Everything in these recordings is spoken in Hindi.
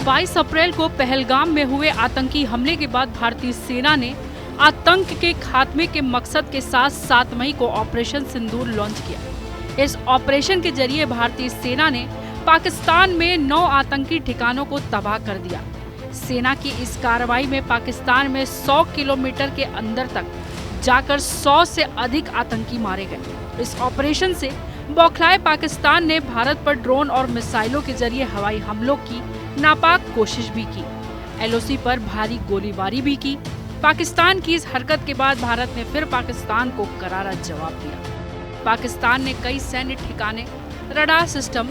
22 अप्रैल को पहलगाम में हुए आतंकी हमले के बाद भारतीय सेना ने आतंक के खात्मे के मकसद के साथ 7 मई को ऑपरेशन सिंदूर लॉन्च किया। इस ऑपरेशन के जरिए भारतीय सेना ने पाकिस्तान में 9 आतंकी ठिकानों को तबाह कर दिया। सेना की इस कार्रवाई में पाकिस्तान में 100 किलोमीटर के अंदर तक जाकर 100 से अधिक आतंकी मारे गए। इस ऑपरेशन से बौखलाए पाकिस्तान ने भारत पर ड्रोन और मिसाइलों के जरिए हवाई हमलों की नापाक कोशिश भी की। एलओसी पर भारी गोलीबारी भी की। पाकिस्तान की इस हरकत के बाद भारत ने फिर पाकिस्तान को करारा जवाब दिया। पाकिस्तान ने कई सैन्य ठिकाने, radar system,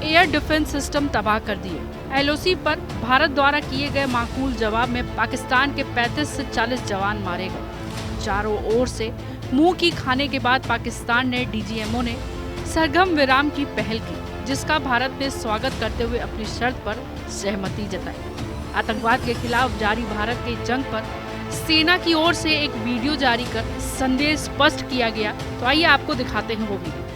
air defence system तबाह कर दिए। एलओसी पर भारत द्वारा किए गए माकूल जवाब में पाकिस्तान के 35 से 40 जवान मारे गए। चारों ओर से मुंह की खाने के बाद पाकिस्तान ने डीजीएमओ ने सरगर्म विराम की पहल की, जिसका भारत ने स्वागत करते हुए अपनी शर्त पर सहमति जताई। आतंकवाद के खिलाफ जारी भारत की जंग पर सेना की ओर से एक वीडियो जारी कर संदेश स्पष्ट किया गया। तो आइए आपको दिखाते हैं वो वीडियो।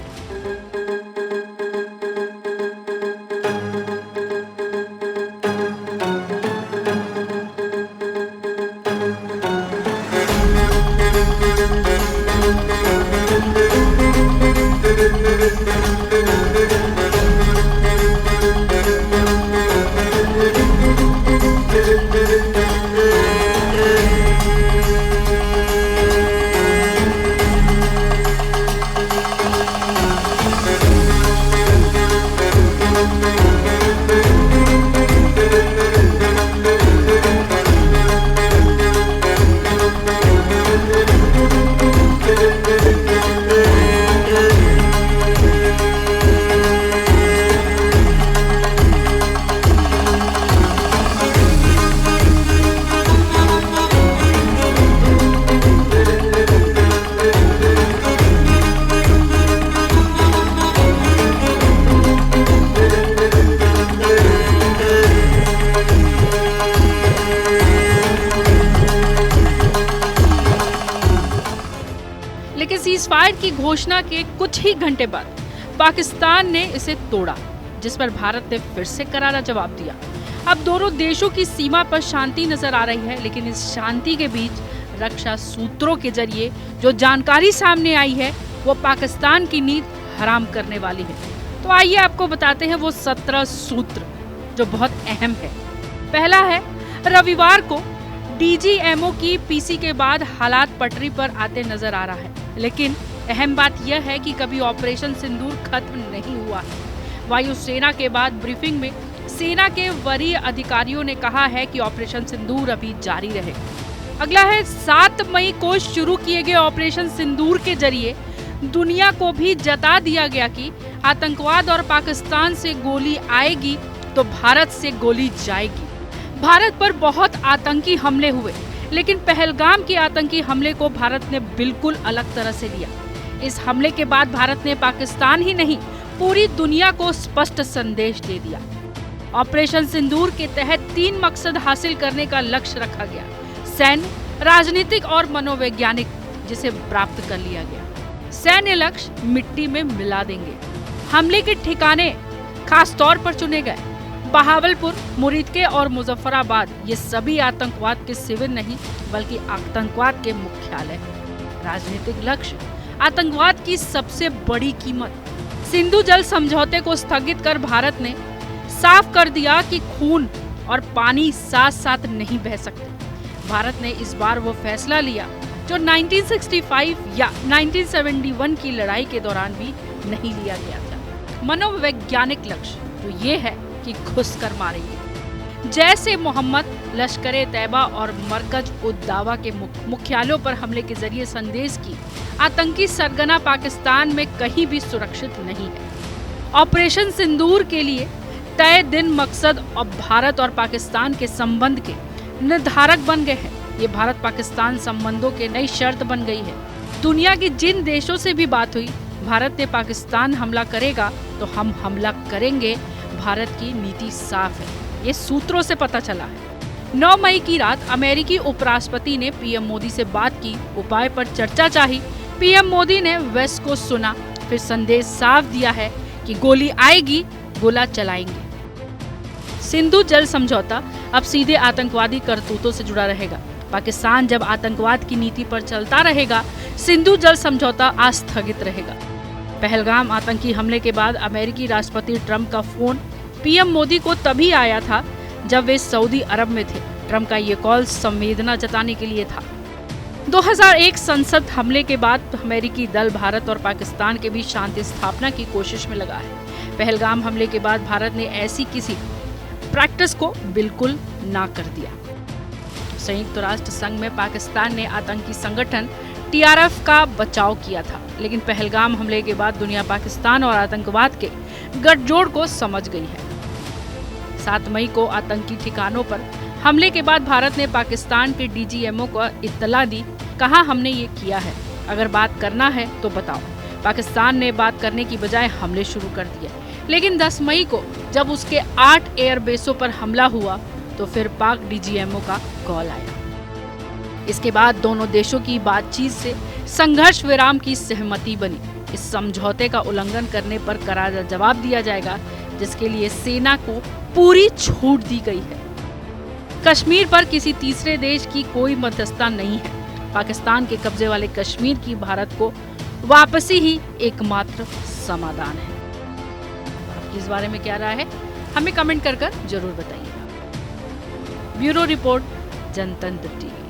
लेकिन सीज़फायर की घोषणा के कुछ ही घंटे बाद पाकिस्तान ने इसे तोड़ा, जिस पर भारत ने फिर से करारा जवाब दिया। अब दोनों देशों की सीमा पर शांति नजर आ रही है, लेकिन इस शांति के बीच रक्षा सूत्रों के जरिए जो जानकारी सामने आई है वो पाकिस्तान की नींद हराम करने वाली है। तो आइए आपको बताते हैं वो 17 सूत्र जो बहुत अहम है। पहला है, रविवार को डीजीएमओ की पीसी के बाद हालात पटरी पर आते नजर आ रहा है, लेकिन अहम बात यह है कि कभी ऑपरेशन सिंदूर खत्म नहीं हुआ है। वायुसेना के बाद ब्रीफिंग में सेना के वरीय अधिकारियों ने कहा है कि ऑपरेशन सिंदूर अभी जारी रहेगा। अगला है, 7 मई को शुरू किए गए ऑपरेशन सिंदूर के जरिए दुनिया को भी जता दिया गया कि आतंकवाद और पाकिस्तान से गोली आएगी तो भारत से गोली जाएगी। भारत पर बहुत आतंकी हमले हुए, लेकिन पहलगाम के आतंकी हमले को भारत ने बिल्कुल अलग तरह से लिया। इस हमले के बाद भारत ने पाकिस्तान ही नहीं पूरी दुनिया को स्पष्ट संदेश दे दिया। ऑपरेशन सिंदूर के तहत 3 मकसद हासिल करने का लक्ष्य रखा गया, सैन्य, राजनीतिक और मनोवैज्ञानिक, जिसे प्राप्त कर लिया गया। सैन्य लक्ष्य मिट्टी में मिला देंगे। हमले के ठिकाने खास तौर पर चुने गए, बहावलपुर, मुरीदके और मुजफ्फराबाद। ये सभी आतंकवाद के शिविर नहीं बल्कि आतंकवाद के मुख्यालय। राजनीतिक लक्ष्य, आतंकवाद की सबसे बड़ी कीमत। सिंधु जल समझौते को स्थगित कर भारत ने साफ कर दिया कि खून और पानी साथ साथ नहीं बह सकते। भारत ने इस बार वो फैसला लिया जो 1965 या 1971 की लड़ाई के दौरान भी नहीं लिया गया था। मनोवैज्ञानिक लक्ष्य तो ये है कि घुस कर मारेंगे। जैसे मोहम्मद, लश्कर तैयबा और मरकज उद दावा के मुख्यालयों पर हमले के जरिए संदेश की आतंकी सरगना पाकिस्तान में कहीं भी सुरक्षित नहीं है। ऑपरेशन सिंदूर के लिए तय दिन, मकसद और भारत और पाकिस्तान के संबंध के निर्धारक बन गए हैं। ये भारत पाकिस्तान संबंधों के नई शर्त बन गई है। दुनिया की जिन देशों से भी बात हुई, भारत ने पाकिस्तान हमला करेगा तो हम हमला करेंगे, भारत की नीति साफ है, ये सूत्रों से पता चला है। 9 मई की रात अमेरिकी उपराष्ट्रपति ने पीएम मोदी से बात की, उपाय पर चर्चा चाही। पीएम मोदी ने वेस्ट को सुना, फिर संदेश साफ दिया है कि गोली आएगी, गोला चलाएंगे। सिंधु जल समझौता अब सीधे आतंकवादी करतूतों से जुड़ा रहेगा। पाकिस्तान जब आतंकवाद की नीति पर चलता रहेगा, सिंधु जल समझौता आस्थगित रहेगा। पहलगाम आतंकी हमले के बाद अमेरिकी राष्ट्रपति ट्रंप का फोन पीएम मोदी को तभी आया था जब वे सऊदी अरब में थे। ट्रंप का ये कॉल संवेदना जताने के लिए था। 2001 संसद हमले के बाद अमेरिकी दल भारत और पाकिस्तान के बीच शांति स्थापना की कोशिश में लगा है। पहलगाम हमले के बाद भारत ने ऐसी किसी प्रैक्टिस को बिल्कुल ना कर दिया। संयुक्त राष्ट्र संघ में पाकिस्तान ने आतंकी संगठन टीआरएफ का बचाव किया था, लेकिन पहलगाम हमले के बाद दुनिया पाकिस्तान और आतंकवाद के गठजोड़ को समझ गई है। 7 मई को आतंकी ठिकानों पर हमले के बाद भारत ने पाकिस्तान के डीजीएमओ को इत्तला दी, कहा हमने ये किया है, अगर बात करना है तो बताओ। पाकिस्तान ने बात करने की बजाय हमले शुरू कर दिए। लेकिन 10 मई को जब उसके 8 एयरबेसों पर हमला हुआ तो फिर पाक डीजीएमओ का कॉल आया। इसके बाद दोनों देशों की बातचीत से संघर्ष विराम की सहमति बनी। इस समझौते का उल्लंघन करने पर करारा जवाब दिया जाएगा, जिसके लिए सेना को पूरी छूट दी गई है। कश्मीर पर किसी तीसरे देश की कोई मध्यस्थता नहीं है। पाकिस्तान के कब्जे वाले कश्मीर की भारत को वापसी ही एकमात्र समाधान है। आपकी इस बारे में क्या राय है, हमें कमेंट कर जरूर बताइएगा। ब्यूरो रिपोर्ट, जनतंत्र टीवी।